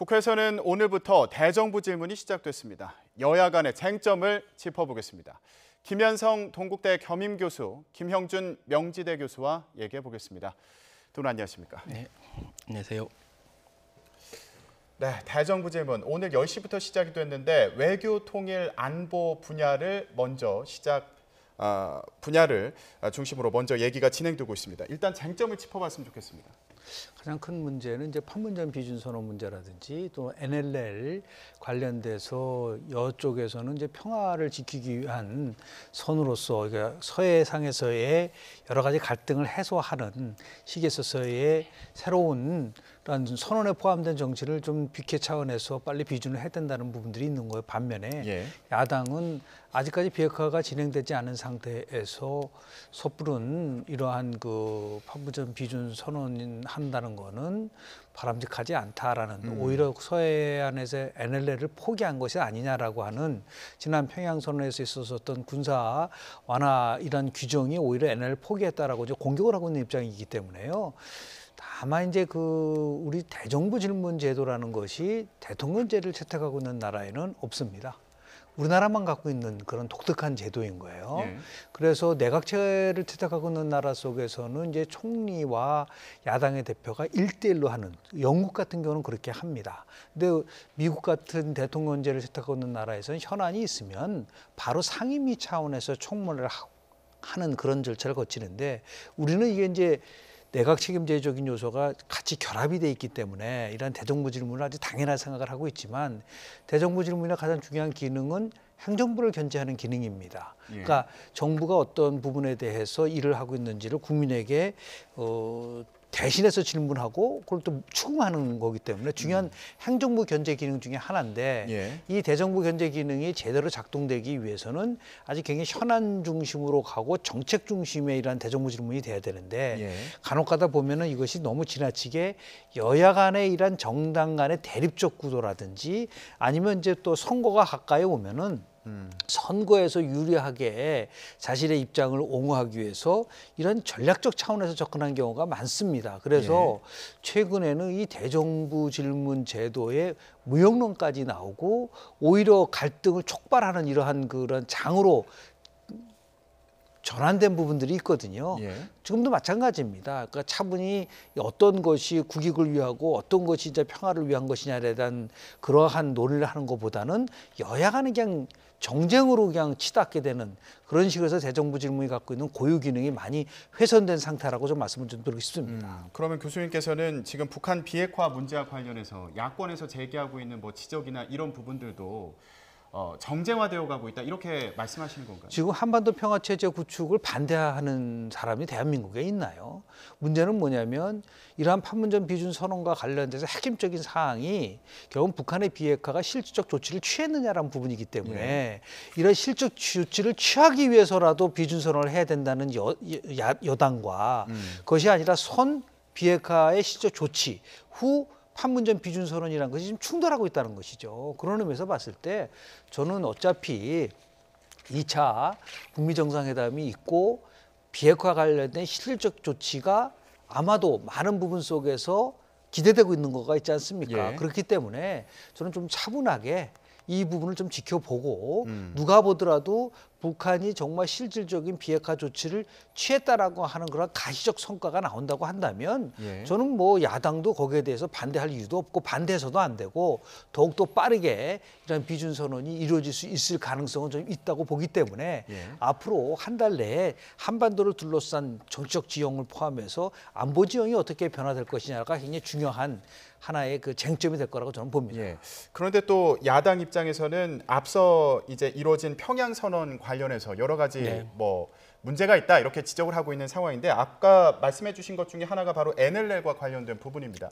국회에서는 오늘부터 대정부 질문이 시작됐습니다. 여야 간의 쟁점을 짚어보겠습니다. 김현성 동국대 겸임교수, 김형준 명지대 교수와 얘기해 보겠습니다. 두 분 안녕하십니까? 네, 안녕하세요. 네, 대정부 질문 오늘 10시부터 시작이 됐는데 외교 통일 안보 분야를 중심으로 먼저 얘기가 진행되고 있습니다. 일단 쟁점을 짚어봤으면 좋겠습니다. 가장 큰 문제는 이제 판문점 비준 선언 문제라든지 또 NLL 관련돼서 여쪽에서는 이제 평화를 지키기 위한 선으로서 그러니까 서해상에서의 여러 가지 갈등을 해소하는 식에 있어서의 새로운 그런 선언에 포함된 정치를 좀 비케 차원에서 빨리 비준을 해야 된다는 부분들이 있는 거예요. 반면에 야당은 아직까지 비핵화가 진행되지 않은 상태에서 섣부른 이러한 그 판문점 비준 선언한다는 거는 바람직하지 않다라는 오히려 서해안에서 NLL을 포기한 것이 아니냐라고 하는 지난 평양선언에서 있었던 군사 완화 이런 규정이 오히려 NLL 포기했다라고 이제 공격을 하고 있는 입장이기 때문에요. 다만 이제 우리 대정부 질문 제도라는 것이 대통령제를 채택하고 있는 나라에는 없습니다. 우리나라만 갖고 있는 그런 독특한 제도인 거예요. 그래서 내각제를 채택하고 있는 나라 속에서는 이제 총리와 야당의 대표가 1대1로 하는, 영국 같은 경우는 그렇게 합니다. 근데 미국 같은 대통령제를 채택하고 있는 나라에서는 현안이 있으면 바로 상임위 차원에서 청문회를 하는 그런 절차를 거치는데 우리는 이게 이제 내각 책임제적인 요소가 같이 결합이 돼 있기 때문에 이런 대정부 질문을 아주 당연한 생각을 하고 있지만 대정부 질문의 가장 중요한 기능은 행정부를 견제하는 기능입니다. 그러니까 정부가 어떤 부분에 대해서 일을 하고 있는지를 국민에게 대신해서 질문하고 그걸 또 추궁하는 거기 때문에 중요한 행정부 견제 기능 중에 하나인데 이 대정부 견제 기능이 제대로 작동되기 위해서는 아직 굉장히 현안 중심으로 가고 정책 중심의 이러한 대정부 질문이 돼야 되는데 간혹 가다 보면은 이것이 너무 지나치게 여야 간의 이러한 정당 간의 대립적 구도라든지 아니면 이제 또 선거가 가까이 오면은 선거에서 유리하게 자신의 입장을 옹호하기 위해서 이런 전략적 차원에서 접근한 경우가 많습니다. 그래서 최근에는 이 대정부 질문 제도의 무용론까지 나오고 오히려 갈등을 촉발하는 이러한 그런 장으로 전환된 부분들이 있거든요. 지금도 마찬가지입니다. 그러니까 차분히 어떤 것이 국익을 위하고 어떤 것이 이제 평화를 위한 것이냐에 대한 그러한 논의를 하는 것보다는 여야 간에 그냥 정쟁으로 그냥 치닫게 되는 그런 식으로 대정부 질문이 갖고 있는 고유 기능이 많이 훼손된 상태라고 좀 말씀을 좀 드리고 싶습니다. 그러면 교수님께서는 지금 북한 비핵화 문제와 관련해서 야권에서 제기하고 있는 뭐 지적이나 이런 부분들도 정쟁화되어 가고 있다 이렇게 말씀하시는 건가요? 지금 한반도 평화체제 구축을 반대하는 사람이 대한민국에 있나요? 문제는 뭐냐면 이러한 판문점 비준 선언과 관련돼서 핵심적인 사항이 결국 북한의 비핵화가 실질적 조치를 취했느냐라는 부분이기 때문에 이런 실질적 조치를 취하기 위해서라도 비준 선언을 해야 된다는 여당과 그것이 아니라 비핵화의 실질적 조치 후 판문점 비준 선언이라는 것이 지금 충돌하고 있다는 것이죠. 그런 의미에서 봤을 때 저는 어차피 2차 북미 정상회담이 있고 비핵화 관련된 실질적 조치가 아마도 많은 부분 속에서 기대되고 있는 거가 있지 않습니까? 그렇기 때문에 저는 좀 차분하게 이 부분을 좀 지켜보고 누가 보더라도 북한이 정말 실질적인 비핵화 조치를 취했다라고 하는 그런 가시적 성과가 나온다고 한다면 저는 뭐 야당도 거기에 대해서 반대할 이유도 없고 반대해서도 안 되고 더욱더 빠르게 이런 비준 선언이 이루어질 수 있을 가능성은 좀 있다고 보기 때문에 앞으로 한 달 내에 한반도를 둘러싼 정치적 지형을 포함해서 안보 지형이 어떻게 변화될 것이냐가 굉장히 중요한 하나의 그 쟁점이 될 거라고 저는 봅니다. 그런데 또 야당 입장에서는 앞서 이제 이루어진 평양 선언 관련해서 여러 가지 뭐 문제가 있다 이렇게 지적을 하고 있는 상황인데 아까 말씀해 주신 것 중에 하나가 바로 NLL과 관련된 부분입니다.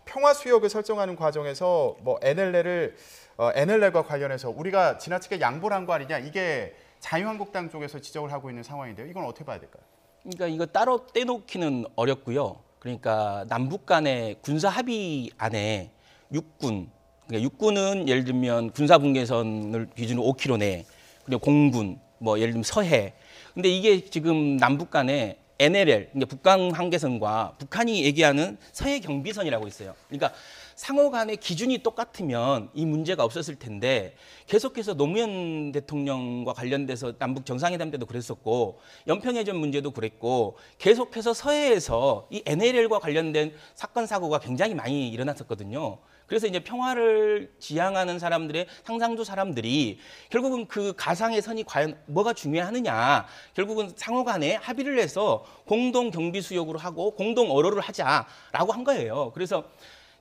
평화 수역을 설정하는 과정에서 뭐 NLL과 관련해서 우리가 지나치게 양보를 한 거 아니냐 이게 자유한국당 쪽에서 지적을 하고 있는 상황인데요. 이건 어떻게 봐야 될까요? 그러니까 이거 따로 떼놓기는 어렵고요. 그러니까 남북 간의 군사 합의 안에 육군, 그러니까 육군은 예를 들면 군사 분계선을 기준으로 5km 내, 그리고 공군, 뭐 예를 들면 서해. 근데 이게 지금 남북 간에 NLL, 그러니까 북방 한계선과 북한이 얘기하는 서해 경비선이라고 있어요. 그러니까 상호 간의 기준이 똑같으면 이 문제가 없었을 텐데 계속해서 노무현 대통령과 관련돼서 남북 정상회담 때도 그랬었고 연평해전 문제도 그랬고 계속해서 서해에서 이 NLL과 관련된 사건 사고가 굉장히 많이 일어났었거든요. 그래서 이제 평화를 지향하는 사람들의 상상조 사람들이 결국은 그 가상의 선이 과연 뭐가 중요하느냐, 결국은 상호 간에 합의를 해서 공동 경비 수역으로 하고 공동 어로를 하자라고 한 거예요. 그래서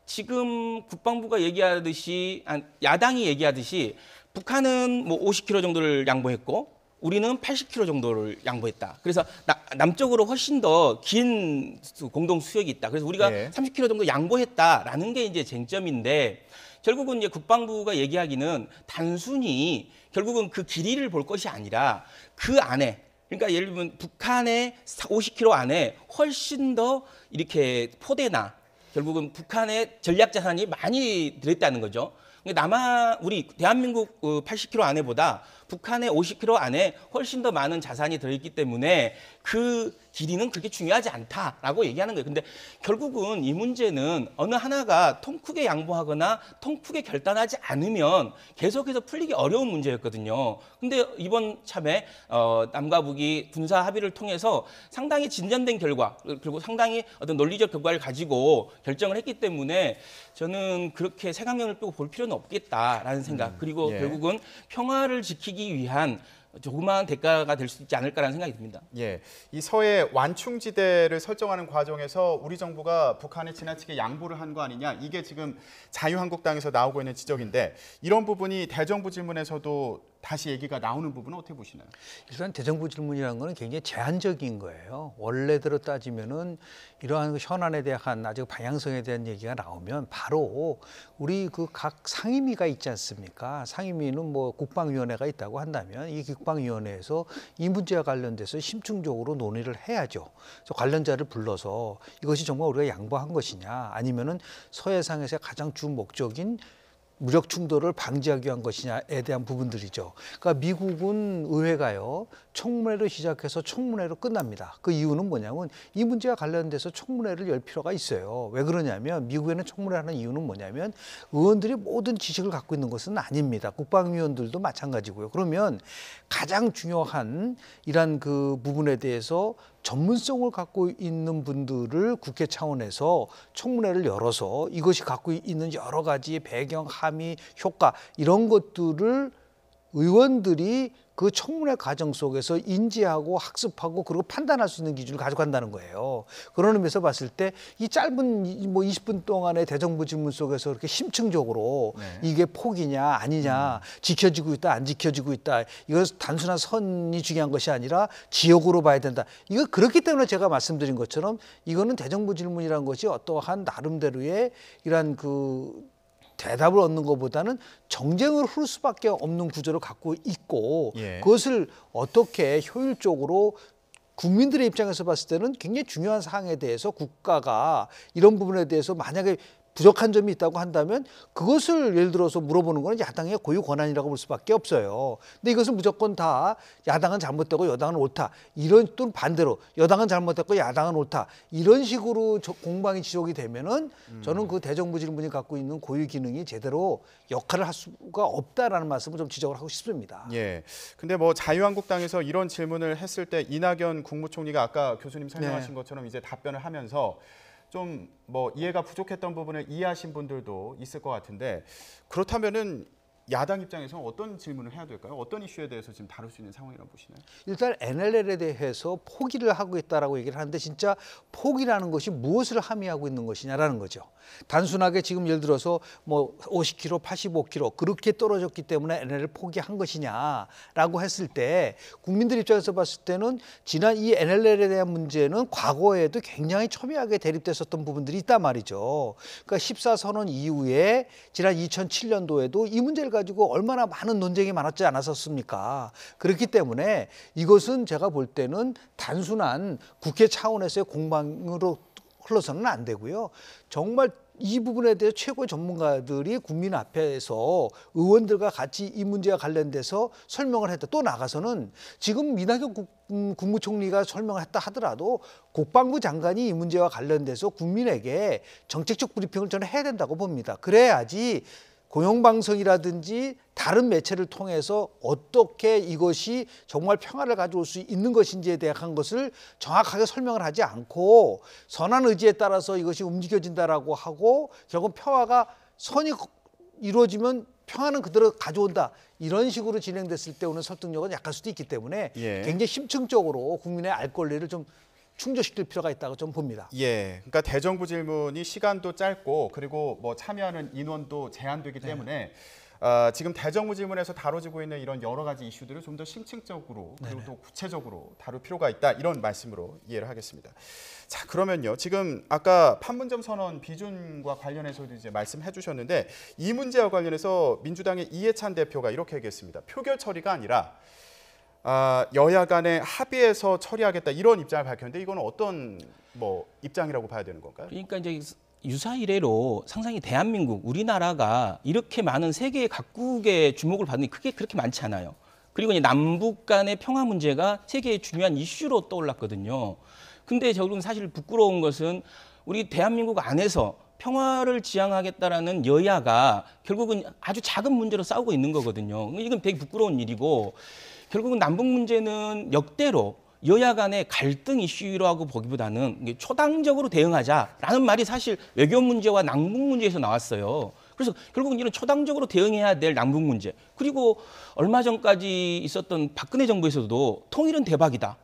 지금 국방부가 얘기하듯이, 야당이 얘기하듯이 북한은 뭐 50km 정도를 양보했고 우리는 80km 정도를 양보했다. 그래서 남쪽으로 훨씬 더 긴 공동 수역이 있다. 그래서 우리가 네. 30km 정도 양보했다라는 게 이제 쟁점인데, 결국은 이제 국방부가 얘기하기는 단순히 결국은 그 길이를 볼 것이 아니라 그 안에, 그러니까 예를 들면 북한의 50km 안에 훨씬 더 이렇게 포대나 결국은 북한의 전략 자산이 많이 들어있다는 거죠. 우리 대한민국 80km 안에보다 북한의 50km 안에 훨씬 더 많은 자산이 들어있기 때문에 그 길이는 그렇게 중요하지 않다라고 얘기하는 거예요. 근데 결국은 이 문제는 어느 하나가 통 크게 양보하거나 통 크게 결단하지 않으면 계속해서 풀리기 어려운 문제였거든요. 근데 이번 참에 남과 북이 군사 합의를 통해서 상당히 진전된 결과, 그리고 상당히 어떤 논리적 결과를 가지고 결정을 했기 때문에 저는 그렇게 색안경을 빼고 볼 필요는 없겠다라는 생각. 그리고 예. 결국은 평화를 지키기 위한 조그마한 대가가 될 수 있지 않을까라는 생각이 듭니다. 예, 이 서해 완충지대를 설정하는 과정에서 우리 정부가 북한에 지나치게 양보를 한 거 아니냐, 이게 지금 자유한국당에서 나오고 있는 지적인데, 이런 부분이 대정부 질문에서도 다시 얘기가 나오는 부분은 어떻게 보시나요? 일단 대정부 질문이라는 거는 굉장히 제한적인 거예요. 원래대로 따지면은 이러한 현안에 대한 아직 방향성에 대한 얘기가 나오면 바로 우리 그 각 상임위가 있지 않습니까? 상임위는 뭐 국방위원회가 있다고 한다면 이 국방위원회에서 이 문제와 관련돼서 심층적으로 논의를 해야죠. 그래서 관련자를 불러서 이것이 정말 우리가 양보한 것이냐, 아니면은 서해상에서의 가장 주 목적인 무력 충돌을 방지하기 위한 것이냐에 대한 부분들이죠. 그러니까 미국은 의회가요, 청문회로 시작해서 청문회로 끝납니다. 그 이유는 뭐냐면 이 문제와 관련돼서 청문회를 열 필요가 있어요. 왜 그러냐면 미국에는 청문회를 하는 이유는 뭐냐면 의원들이 모든 지식을 갖고 있는 것은 아닙니다. 국방위원들도 마찬가지고요. 그러면 가장 중요한 이란 그 부분에 대해서 전문성을 갖고 있는 분들을 국회 차원에서 청문회를 열어서 이것이 갖고 있는 여러 가지 배경, 함의, 효과 이런 것들을 의원들이 그 청문회 과정 속에서 인지하고 학습하고 그리고 판단할 수 있는 기준을 가져간다는 거예요. 그런 의미에서 봤을 때 이 짧은 뭐 20분 동안의 대정부 질문 속에서 그렇게 심층적으로 이게 폭이냐 아니냐, 지켜지고 있다 안 지켜지고 있다, 이거 단순한 선이 중요한 것이 아니라 지역으로 봐야 된다. 이거 그렇기 때문에 제가 말씀드린 것처럼 이거는 대정부 질문이라는 것이 어떠한 나름대로의 이런 그 대답을 얻는 것보다는 정쟁을 흐를 수밖에 없는 구조를 갖고 있고, 예. 그것을 어떻게 효율적으로 국민들의 입장에서 봤을 때는 굉장히 중요한 사항에 대해서 국가가 이런 부분에 대해서 만약에 부족한 점이 있다고 한다면 그것을 예를 들어서 물어보는 것은 야당의 고유 권한이라고 볼 수밖에 없어요. 근데 이것을 무조건 다 야당은 잘못되고 여당은 옳다, 이런, 또는 반대로 여당은 잘못됐고 야당은 옳다, 이런 식으로 공방이 지속이 되면은 저는 그 대정부 질문이 갖고 있는 고유 기능이 제대로 역할을 할 수가 없다라는 말씀을 좀 지적을 하고 싶습니다. 예. 근데 뭐 자유한국당에서 이런 질문을 했을 때 이낙연 국무총리가 아까 교수님 설명하신 것처럼 이제 답변을 하면서 좀 뭐 이해가 부족했던 부분을 이해하신 분들도 있을 것 같은데, 그렇다면은 야당 입장에서는 어떤 질문을 해야 될까요? 어떤 이슈에 대해서 지금 다룰 수 있는 상황이라고 보시나요? 일단 NLL에 대해서 포기를 하고 있다라고 얘기를 하는데, 진짜 포기라는 것이 무엇을 함의하고 있는 것이냐라는 거죠. 단순하게 지금 예를 들어서 뭐 50km, 85km 그렇게 떨어졌기 때문에 NLL을 포기한 것이냐라고 했을 때, 국민들 입장에서 봤을 때는 지난 이 NLL에 대한 문제는 과거에도 굉장히 첨예하게 대립됐었던 부분들이 있단 말이죠. 그러니까 14선언 이후에 지난 2007년도에도 이 문제를 가지고 얼마나 많은 논쟁이 많았지 않았었습니까? 그렇기 때문에 이것은 제가 볼 때는 단순한 국회 차원에서의 공방으로 흘러서는 안 되고요. 정말 이 부분에 대해 최고의 전문가들이 국민 앞에서 의원들과 같이 이 문제와 관련돼서 설명을 했다. 또 나가서는 지금 이낙연 국무총리가 설명을 했다 하더라도 국방부 장관이 이 문제와 관련돼서 국민에게 정책적 브리핑을 저는 해야 된다고 봅니다. 그래야지 공영방송이라든지 다른 매체를 통해서 어떻게 이것이 정말 평화를 가져올 수 있는 것인지에 대한 것을 정확하게 설명을 하지 않고 선한 의지에 따라서 이것이 움직여진다라고 하고 결국 평화가 선이 이루어지면 평화는 그대로 가져온다. 이런 식으로 진행됐을 때 오는 설득력은 약할 수도 있기 때문에 예. 굉장히 심층적으로 국민의 알 권리를 좀 충족시킬 필요가 있다고 좀 봅니다. 예, 그러니까 대정부 질문이 시간도 짧고 그리고 뭐 참여하는 인원도 제한되기 때문에 지금 대정부 질문에서 다뤄지고 있는 이런 여러 가지 이슈들을 좀 더 심층적으로 그리고 또 구체적으로 다룰 필요가 있다 이런 말씀으로 이해를 하겠습니다. 자, 그러면요, 지금 아까 판문점 선언 비준과 관련해서도 이제 말씀해 주셨는데 이 문제와 관련해서 민주당의 이해찬 대표가 이렇게 얘기했습니다. 표결 처리가 아니라 여야 간에 합의해서 처리하겠다 이런 입장을 밝혔는데 이건 어떤 뭐 입장이라고 봐야 되는 건가요? 그러니까 이제 유사 이래로 상당히 대한민국, 우리나라가 이렇게 많은 세계 각국의 주목을 받는 게 크게 그렇게 많지 않아요. 그리고 이제 남북 간의 평화 문제가 세계의 중요한 이슈로 떠올랐거든요. 근데 저는 사실 부끄러운 것은 우리 대한민국 안에서 평화를 지향하겠다라는 여야가 결국은 아주 작은 문제로 싸우고 있는 거거든요. 이건 되게 부끄러운 일이고 결국은 남북 문제는 역대로 여야 간의 갈등 이슈라고 보기보다는 초당적으로 대응하자라는 말이 사실 외교 문제와 남북 문제에서 나왔어요. 그래서 결국은 이런 초당적으로 대응해야 될 남북 문제. 그리고 얼마 전까지 있었던 박근혜 정부에서도 통일은 대박이다.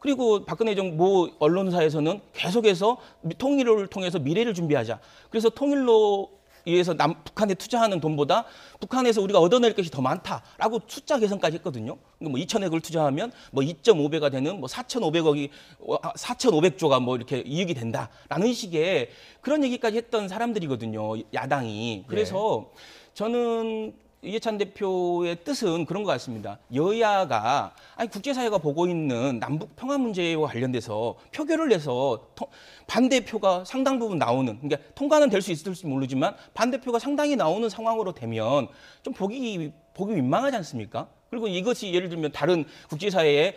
그리고 박근혜 정부 언론사에서는 계속해서 통일을 통해서 미래를 준비하자. 그래서 통일로 위해서 북한에 투자하는 돈보다 북한에서 우리가 얻어낼 것이 더 많다라고 숫자 계산까지 했거든요. 뭐 2,000억을 투자하면 뭐 2.5배가 되는 뭐 4,500조가 뭐 이렇게 이익이 된다라는 식의 그런 얘기까지 했던 사람들이거든요. 야당이. 그래서 저는 이해찬 대표의 뜻은 그런 것 같습니다. 여야가 아니 국제사회가 보고 있는 남북 평화 문제와 관련돼서 표결을 내서 반대표가 상당 부분 나오는, 그러니까 통과는 될 수 있을지 모르지만 반대표가 상당히 나오는 상황으로 되면 좀 보기 민망하지 않습니까? 그리고 이것이 예를 들면 다른 국제사회에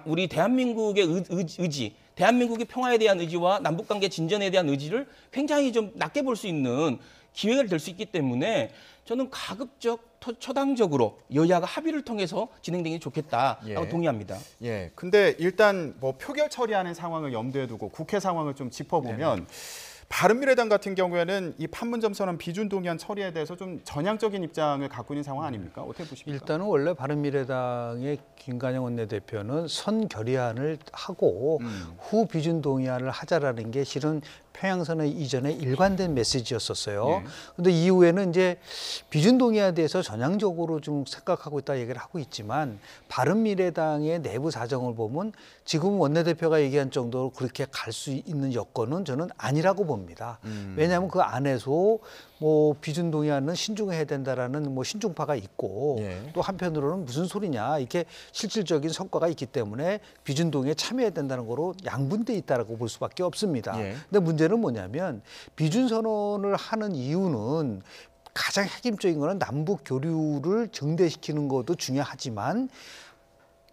우리 대한민국의 의지, 대한민국의 평화에 대한 의지와 남북관계 진전에 대한 의지를 굉장히 좀 낮게 볼 수 있는 기회가 될 수 있기 때문에 저는 가급적 초당적으로 여야가 합의를 통해서 진행되는 게 좋겠다라고 동의합니다. 예. 근데 일단 뭐 표결 처리하는 상황을 염두에 두고 국회 상황을 좀 짚어보면 바른미래당 같은 경우에는 이 판문점 선언 비준 동의안 처리에 대해서 좀 전향적인 입장을 갖고 있는 상황 아닙니까? 어떻게 보십니까? 일단은 원래 바른미래당의 김관영 원내대표는 선결의안을 하고 후 비준 동의안을 하자라는 게 실은 평양선언 이전에 일관된 메시지였었어요. 그런데 이후에는 이제 비준 동의안에 대해서 전향적으로 좀 생각하고 있다 얘기를 하고 있지만 바른미래당의 내부 사정을 보면 지금 원내대표가 얘기한 정도로 그렇게 갈 수 있는 여건은 저는 아니라고 봅니다. 왜냐하면 그 안에서 뭐 비준 동의안은 신중해야 된다라는 뭐 신중파가 있고 또 한편으로는 무슨 소리냐 이렇게 실질적인 성과가 있기 때문에 비준 동의에 참여해야 된다는 거로 양분돼 있다라고 볼 수밖에 없습니다. 근데 문제는 뭐냐면 비준 선언을 하는 이유는 가장 핵심적인 거는 남북 교류를 증대시키는 것도 중요하지만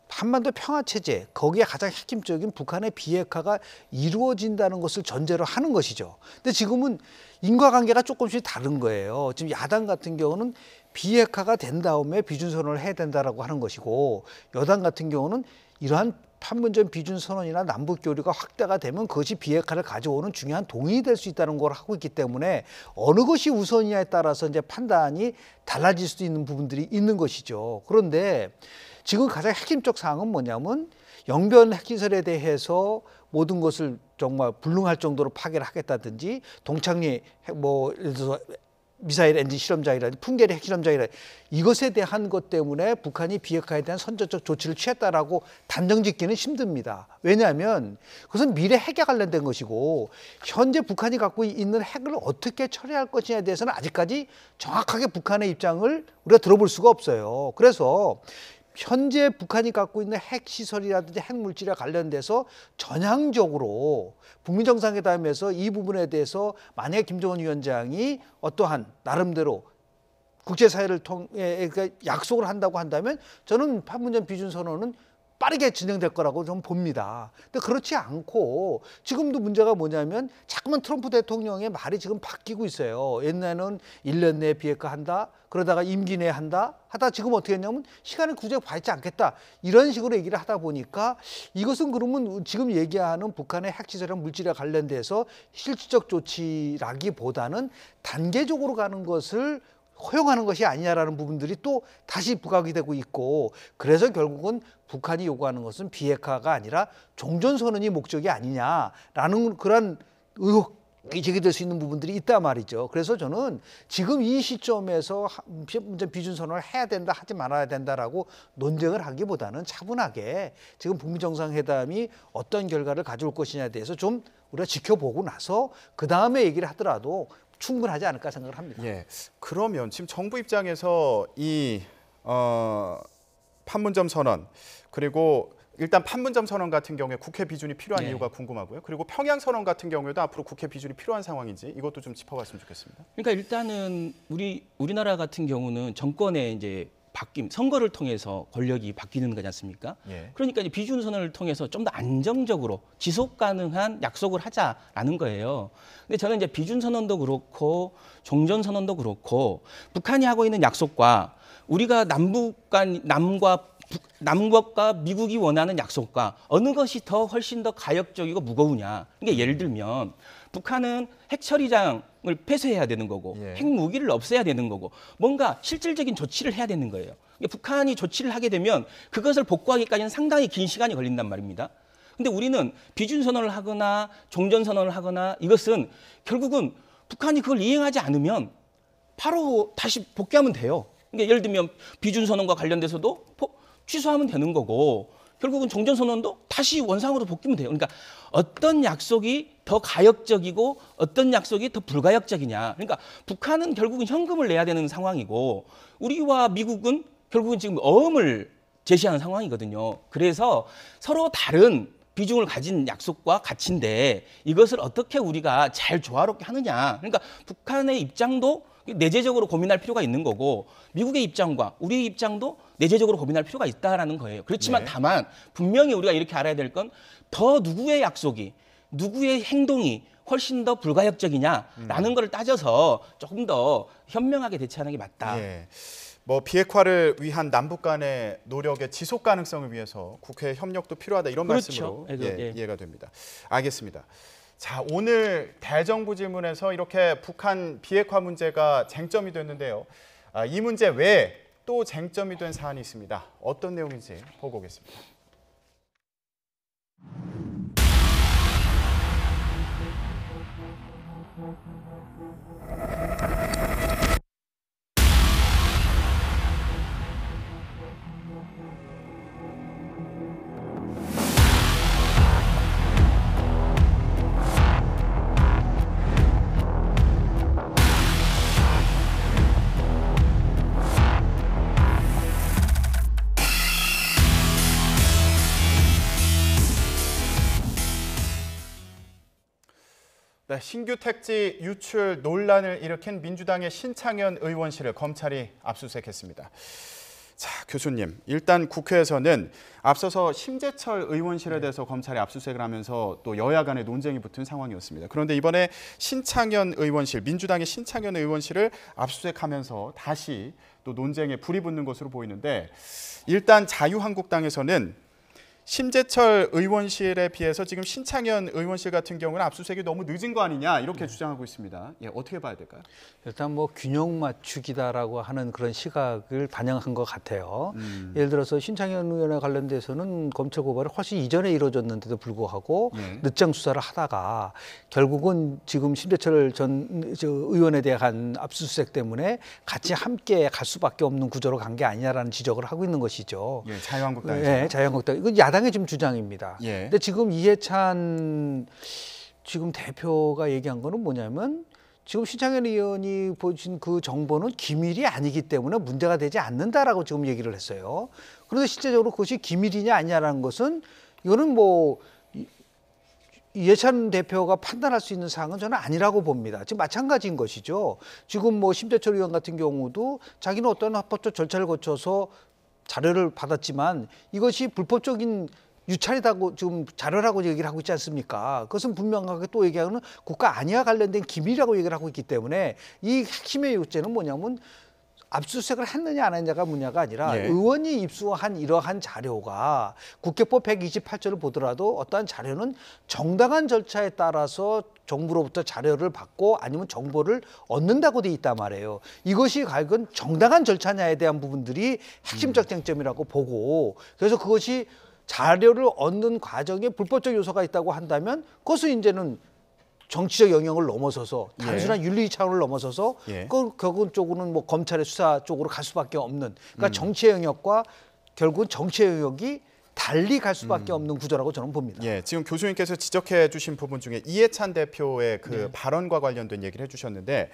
한반도 평화체제, 거기에 가장 핵심적인 북한의 비핵화가 이루어진다는 것을 전제로 하는 것이죠. 근데 지금은 인과관계가 조금씩 다른 거예요. 지금 야당 같은 경우는 비핵화가 된 다음에 비준선언을 해야 된다라고 하는 것이고 여당 같은 경우는 이러한 판문점 비준선언이나 남북교류가 확대가 되면 그것이 비핵화를 가져오는 중요한 동인이 될 수 있다는 걸 하고 있기 때문에 어느 것이 우선이냐에 따라서 이제 판단이 달라질 수도 있는 부분들이 있는 것이죠. 그런데 지금 가장 핵심적 사항은 뭐냐면 영변 핵시설에 대해서 모든 것을 정말 불능할 정도로 파괴를 하겠다든지 동창리 뭐 예를 들어서 미사일 엔진 실험장이라든지 풍계리 핵실험장이라든지 이것에 대한 것 때문에 북한이 비핵화에 대한 선제적 조치를 취했다라고 단정짓기는 힘듭니다. 왜냐하면 그것은 미래 핵에 관련된 것이고 현재 북한이 갖고 있는 핵을 어떻게 처리할 것이냐에 대해서는 아직까지 정확하게 북한의 입장을 우리가 들어볼 수가 없어요. 그래서 현재 북한이 갖고 있는 핵 시설이라든지 핵 물질에 관련돼서 전향적으로 북미 정상회담에서 이 부분에 대해서 만약에 김정은 위원장이 어떠한 나름대로 국제사회를 통해 약속을 한다고 한다면 저는 판문점 비준 선언은 빠르게 진행될 거라고 좀 봅니다. 근데 그렇지 않고 지금도 문제가 뭐냐면 자꾸만 트럼프 대통령의 말이 지금 바뀌고 있어요. 옛날에는 1년 내에 비핵화 한다. 그러다가 임기 내에 한다. 하다 지금 어떻게 했냐면 시간을 굳이 받지 않겠다. 이런 식으로 얘기를 하다 보니까 이것은 그러면 지금 얘기하는 북한의 핵시설이나 물질에 관련돼서 실질적 조치라기보다는 단계적으로 가는 것을 허용하는 것이 아니냐라는 부분들이 또 다시 부각이 되고 있고, 그래서 결국은 북한이 요구하는 것은 비핵화가 아니라 종전선언이 목적이 아니냐라는 그런 의혹이 제기될 수 있는 부분들이 있단 말이죠. 그래서 저는 지금 이 시점에서 비준선언을 해야 된다 하지 말아야 된다라고 논쟁을 하기보다는 차분하게 지금 북미 정상회담이 어떤 결과를 가져올 것이냐에 대해서 좀 우리가 지켜보고 나서 그 다음에 얘기를 하더라도 충분하지 않을까 생각을 합니다. 예. 그러면 지금 정부 입장에서 이 판문점 선언, 그리고 일단 판문점 선언 같은 경우에 국회 비준이 필요한 네. 이유가 궁금하고요. 그리고 평양 선언 같은 경우에도 앞으로 국회 비준이 필요한 상황인지 이것도 좀 짚어봤으면 좋겠습니다. 그러니까 일단은 우리나라 같은 경우는 정권의 이제 바뀜, 선거를 통해서 권력이 바뀌는 거지 않습니까? 예. 그러니까 이제 비준 선언을 통해서 좀 더 안정적으로 지속 가능한 약속을 하자라는 거예요. 근데 저는 이제 비준 선언도 그렇고 종전 선언도 그렇고 북한이 하고 있는 약속과 우리가 남과 미국이 원하는 약속과 어느 것이 더 훨씬 더 가역적이고 무거우냐. 그러니까 예를 들면 북한은 핵 처리장을 폐쇄해야 되는 거고 예. 핵 무기를 없애야 되는 거고 뭔가 실질적인 조치를 해야 되는 거예요. 그러니까 북한이 조치를 하게 되면 그것을 복구하기까지는 상당히 긴 시간이 걸린단 말입니다. 근데 우리는 비준 선언을 하거나 종전 선언을 하거나 이것은 결국은 북한이 그걸 이행하지 않으면 바로 다시 복귀하면 돼요. 그러니까 예를 들면 비준 선언과 관련돼서도 취소하면 되는 거고 결국은 종전 선언도 다시 원상으로 복귀면 돼요. 그러니까 어떤 약속이 더 가역적이고 어떤 약속이 더 불가역적이냐. 그러니까 북한은 결국은 현금을 내야 되는 상황이고 우리와 미국은 결국은 지금 어음을 제시하는 상황이거든요. 그래서 서로 다른 비중을 가진 약속과 가치인데 이것을 어떻게 우리가 잘 조화롭게 하느냐. 그러니까 북한의 입장도 내재적으로 고민할 필요가 있는 거고 미국의 입장과 우리의 입장도 내재적으로 고민할 필요가 있다라는 거예요. 그렇지만 네. 다만 분명히 우리가 이렇게 알아야 될 건 더 누구의 약속이 누구의 행동이 훨씬 더 불가역적이냐라는 거를 따져서 조금 더 현명하게 대처하는 게 맞다. 예. 뭐 비핵화를 위한 남북 간의 노력의 지속 가능성을 위해서 국회 협력도 필요하다 이런 그렇죠. 말씀으로 예. 이해가 됩니다. 알겠습니다. 자, 오늘 대정부 질문에서 이렇게 북한 비핵화 문제가 쟁점이 됐는데요. 이 문제 외에 또 쟁점이 된 사안이 있습니다. 어떤 내용인지 보고 오겠습니다. 네, 신규 택지 유출 논란을 일으킨 민주당의 신창현 의원실을 검찰이 압수수색했습니다. 자, 교수님, 일단 국회에서는 앞서서 심재철 의원실에 대해서 검찰이 압수수색을 하면서 또 여야 간의 논쟁이 붙은 상황이었습니다. 그런데 이번에 신창현 의원실, 민주당의 신창현 의원실을 압수수색하면서 다시 또 논쟁에 불이 붙는 것으로 보이는데 일단 자유한국당에서는 심재철 의원실에 비해서 지금 신창현 의원실 같은 경우는 압수수색이 너무 늦은 거 아니냐 이렇게 주장하고 있습니다. 예, 어떻게 봐야 될까요? 일단 뭐 균형 맞추기다라고 하는 그런 시각을 반영한 것 같아요. 예를 들어서 신창현 의원에 관련돼서는 검찰 고발이 훨씬 이전에 이루어졌는데도 불구하고 늦장 수사를 하다가 결국은 지금 심재철 전 의원에 대한 압수수색 때문에 같이 함께 갈 수밖에 없는 구조로 간 게 아니냐라는 지적을 하고 있는 것이죠. 예, 자유한국당에서. 네, 자유한국당. 이건 야당의 지금 주장입니다. 예. 근데 지금 이해찬 지금 대표가 얘기한 거는 뭐냐면 지금 신창현 의원이 보신 그 정보는 기밀이 아니기 때문에 문제가 되지 않는다라고 지금 얘기를 했어요. 그런데 실제적으로 그것이 기밀이냐 아니냐라는 것은 이거는 뭐 이해찬 대표가 판단할 수 있는 사항은 저는 아니라고 봅니다. 지금 마찬가지인 것이죠. 지금 뭐 심재철 의원 같은 경우도 자기는 어떤 합법적 절차를 거쳐서 자료를 받았지만 이것이 불법적인 유찰이라고 지금 자료라고 얘기를 하고 있지 않습니까? 그것은 분명하게 또 얘기하는 국가 안위와 관련된 기밀이라고 얘기를 하고 있기 때문에 이 핵심의 요체는 뭐냐면 압수수색을 했느냐 안 했느냐가 문제가 아니라 예. 의원이 입수한 이러한 자료가 국회법 128조를 보더라도 어떠한 자료는 정당한 절차에 따라서 정부로부터 자료를 받고 아니면 정보를 얻는다고 돼 있단 말이에요. 이것이 과연 정당한 절차냐에 대한 부분들이 핵심적 쟁점이라고 보고 그래서 그것이 자료를 얻는 과정에 불법적 요소가 있다고 한다면 그것은 이제는 정치적 영역을 넘어서서 단순한 윤리 차원을 넘어서서 예. 그 결국 쪽으로는 뭐 검찰의 수사 쪽으로 갈 수밖에 없는 그러니까 정치의 영역과 결국은 정치의 영역이 달리 갈 수밖에 없는 구조라고 저는 봅니다. 예, 지금 교수님께서 지적해 주신 부분 중에 이해찬 대표의 그 발언과 관련된 얘기를 해주셨는데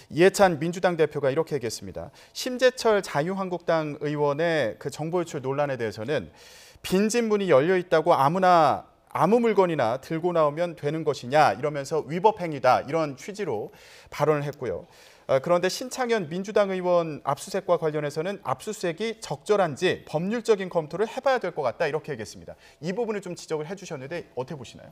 이해찬 민주당 대표가 이렇게 얘기했습니다. 심재철 자유한국당 의원의 그 정보 유출 논란에 대해서는 빈집 문이 열려 있다고 아무나 아무 물건이나 들고 나오면 되는 것이냐 이러면서 위법 행위다 이런 취지로 발언을 했고요. 그런데 신창현 민주당 의원 압수수색과 관련해서는 압수수색이 적절한지 법률적인 검토를 해봐야 될 것 같다 이렇게 얘기했습니다. 이 부분을 좀 지적을 해주셨는데 어떻게 보시나요?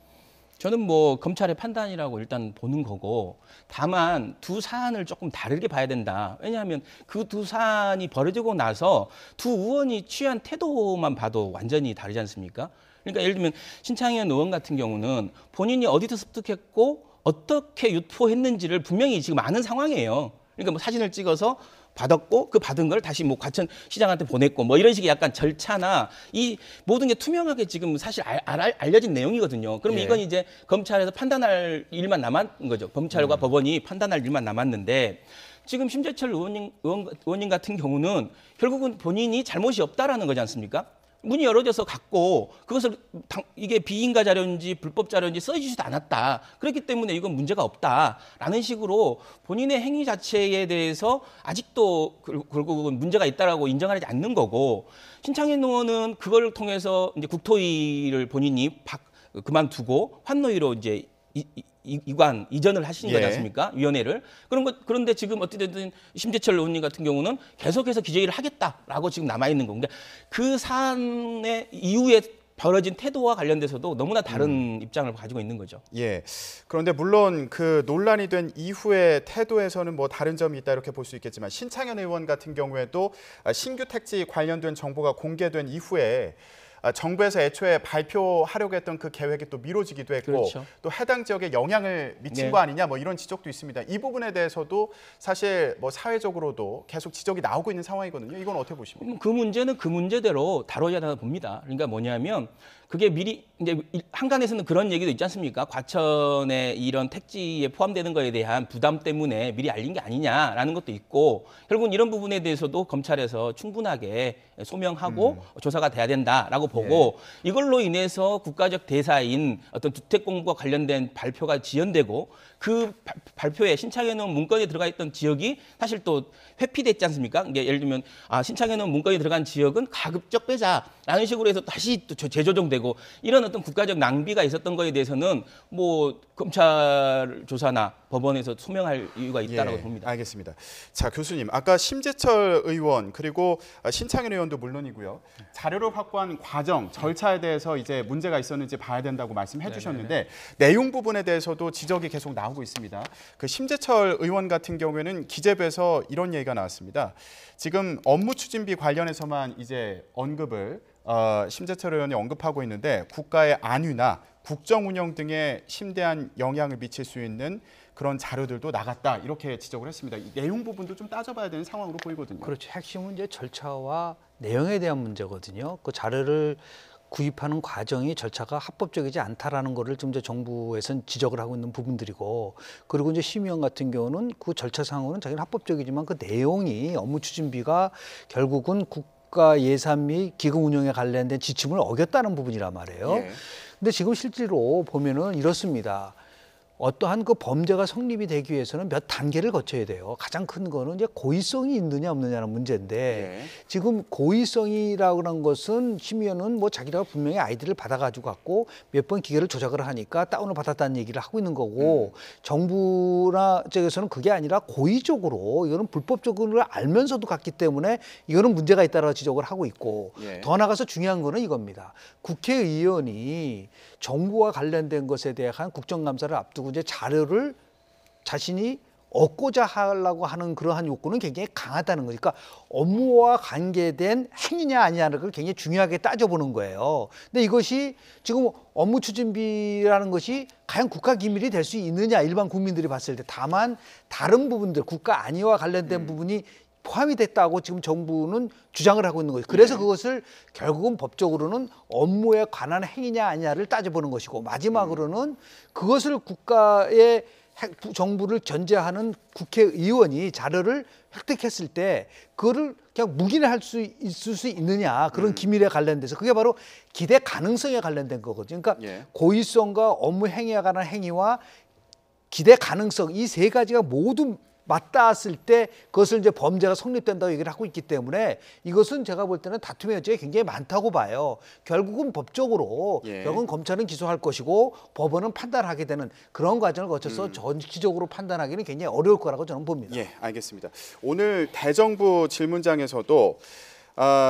저는 뭐 검찰의 판단이라고 일단 보는 거고 다만 두 사안을 조금 다르게 봐야 된다. 왜냐하면 그 두 사안이 벌어지고 나서 두 의원이 취한 태도만 봐도 완전히 다르지 않습니까? 그러니까 예를 들면 신창현 의원 같은 경우는 본인이 어디서 습득했고 어떻게 유포했는지를 분명히 지금 아는 상황이에요. 그러니까 뭐 사진을 찍어서 받았고 그 받은 걸 다시 뭐 과천시장한테 보냈고 뭐 이런 식의 약간 절차나 이 모든 게 투명하게 지금 사실 알려진 내용이거든요. 그럼 예. 이건 이제 검찰에서 판단할 일만 남은 거죠. 검찰과 법원이 판단할 일만 남았는데 지금 심재철 의원님 같은 경우는 결국은 본인이 잘못이 없다라는 거지 않습니까? 문이 열어져서 갔고 그것을 이게 비인가 자료인지 불법 자료인지 써주지도 않았다. 그렇기 때문에 이건 문제가 없다라는 식으로 본인의 행위 자체에 대해서 아직도 결국은 문제가 있다라고 인정하지 않는 거고 신창현 의원은 그걸 통해서 이제 국토위를 본인이 그만두고 환노위로 이제 이전을 하신 거지 않습니까? 위원회를. 그런데 지금 어찌됐든 심재철 의원님 같은 경우는 계속해서 기재위를 하겠다라고 지금 남아있는 건데 그 사안의 이후에 벌어진 태도와 관련돼서도 너무나 다른 입장을 가지고 있는 거죠. 예. 그런데 물론 그 논란이 된 이후의 태도에서는 뭐 다른 점이 있다 이렇게 볼 수 있겠지만 신창현 의원 같은 경우에도 신규 택지 관련된 정보가 공개된 이후에 정부에서 애초에 발표하려고 했던 그 계획이 또 미뤄지기도 했고 그렇죠. 또 해당 지역에 영향을 미친 네. 거 아니냐 뭐 이런 지적도 있습니다. 이 부분에 대해서도 사실 뭐 사회적으로도 계속 지적이 나오고 있는 상황이거든요. 이건 어떻게 보십니까? 그 문제는 그 문제대로 다뤄야 한다고 봅니다. 그러니까 뭐냐면 그게 미리 이제 한간에서는 그런 얘기도 있지 않습니까? 과천에 이런 택지에 포함되는 거에 대한 부담 때문에 미리 알린 게 아니냐라는 것도 있고 결국은 이런 부분에 대해서도 검찰에서 충분하게 소명하고 조사가 돼야 된다라고 보고 이걸로 인해서 국가적 대사인 어떤 주택 공부와 관련된 발표가 지연되고 그 발표에 신창현 의원 문건에 들어가 있던 지역이 사실 또 회피됐지 않습니까? 이게 예를 들면 신창현 의원 문건에 들어간 지역은 가급적 빼자라는 식으로 해서 다시 또 재조정되고 이런 어떤 국가적 낭비가 있었던 거에 대해서는 뭐 검찰 조사나 법원에서 소명할 이유가 있다라고 봅니다. 알겠습니다. 자, 교수님, 아까 심재철 의원 그리고 신창현 의원도 물론이고요. 자료를 확보한 과정, 절차에 대해서 이제 문제가 있었는지 봐야 된다고 말씀해 주셨는데 내용 부분에 대해서도 지적이 계속 나오고 있습니다. 그 심재철 의원 같은 경우에는 기재부에서 이런 얘기가 나왔습니다. 지금 업무 추진비 관련해서만 이제 언급을 심재철 의원이 언급하고 있는데 국가의 안위나 국정 운영 등에 심대한 영향을 미칠 수 있는 그런 자료들도 나갔다 이렇게 지적을 했습니다. 이 내용 부분도 좀 따져봐야 되는 상황으로 보이거든요. 그렇죠. 핵심은 이제 절차와 내용에 대한 문제거든요. 그 자료를 구입하는 과정이 절차가 합법적이지 않다라는 거를 지금 이제 정부에서는 지적을 하고 있는 부분들이고 그리고 이제 심의원 같은 경우는 그 절차상으로는 자기는 합법적이지만 그 내용이 업무 추진비가 결국은 국가 예산 및 기금 운영에 관련된 지침을 어겼다는 부분이란 말이에요. 근데 지금 실제로 보면은 이렇습니다. 어떠한 그 범죄가 성립이 되기 위해서는 몇 단계를 거쳐야 돼요. 가장 큰 거는 이제 고의성이 있느냐 없느냐는 문제인데 예. 지금 고의성이라고 하는 것은 심의원은 뭐 자기가 분명히 아이디를 받아가지고 갖고 몇 번 기계를 조작을 하니까 다운을 받았다는 얘기를 하고 있는 거고 정부나 쪽에서는 그게 아니라 고의적으로 이거는 불법적으로 알면서도 갔기 때문에 이거는 문제가 있다라고 지적을 하고 있고 예. 더 나가서 중요한 거는 이겁니다. 국회의원이 정부와 관련된 것에 대한 국정감사를 앞두고 이제 자료를 자신이 얻고자 하려고 하는 그러한 욕구는 굉장히 강하다는 거죠. 그러니까 업무와 관계된 행위냐 아니냐를 굉장히 중요하게 따져보는 거예요. 근데 이것이 지금 업무 추진비라는 것이 과연 국가 기밀이 될 수 있느냐 일반 국민들이 봤을 때 다만 다른 부분들 국가 안위와 관련된 부분이 포함이 됐다고 지금 정부는 주장을 하고 있는 거예요. 그래서 그것을 결국은 법적으로는 업무에 관한 행위냐 아니냐를 따져보는 것이고 마지막으로는 그것을 국가의 정부를 견제하는 국회의원이 자료를 획득했을 때 그거를 그냥 묵인할 수 있을 수 있느냐 그런 기밀에 관련돼서 그게 바로 기대 가능성에 관련된 거거든요. 그러니까 예. 고의성과 업무 행위에 관한 행위와 기대 가능성 이 세 가지가 모두 맞닿았을 때 그것을 이제 범죄가 성립된다고 얘기를 하고 있기 때문에 이것은 제가 볼 때는 다툼의 여지가 굉장히 많다고 봐요. 결국은 법적으로 예. 결국은 검찰은 기소할 것이고 법원은 판단하게 되는 그런 과정을 거쳐서 전기적으로 판단하기는 굉장히 어려울 거라고 저는 봅니다. 예, 알겠습니다. 오늘 대정부 질문장에서도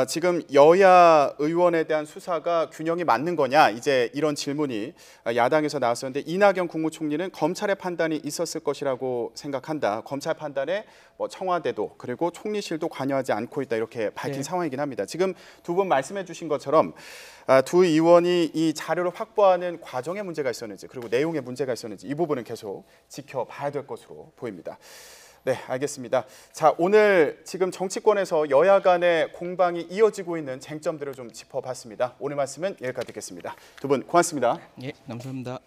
지금 여야 의원에 대한 수사가 균형이 맞는 거냐 이제 이런 질문이 야당에서 나왔었는데 이낙연 국무총리는 검찰의 판단이 있었을 것이라고 생각한다. 검찰 판단에 뭐 청와대도 그리고 총리실도 관여하지 않고 있다 이렇게 밝힌 네. 상황이긴 합니다. 지금 두 분 말씀해 주신 것처럼 두 의원이 이 자료를 확보하는 과정에 문제가 있었는지 그리고 내용에 문제가 있었는지 이 부분은 계속 지켜봐야 될 것으로 보입니다. 네, 알겠습니다. 자, 오늘 지금 정치권에서 여야 간의 공방이 이어지고 있는 쟁점들을 좀 짚어봤습니다. 오늘 말씀은 여기까지 듣겠습니다. 두 분 고맙습니다. 예, 감사합니다.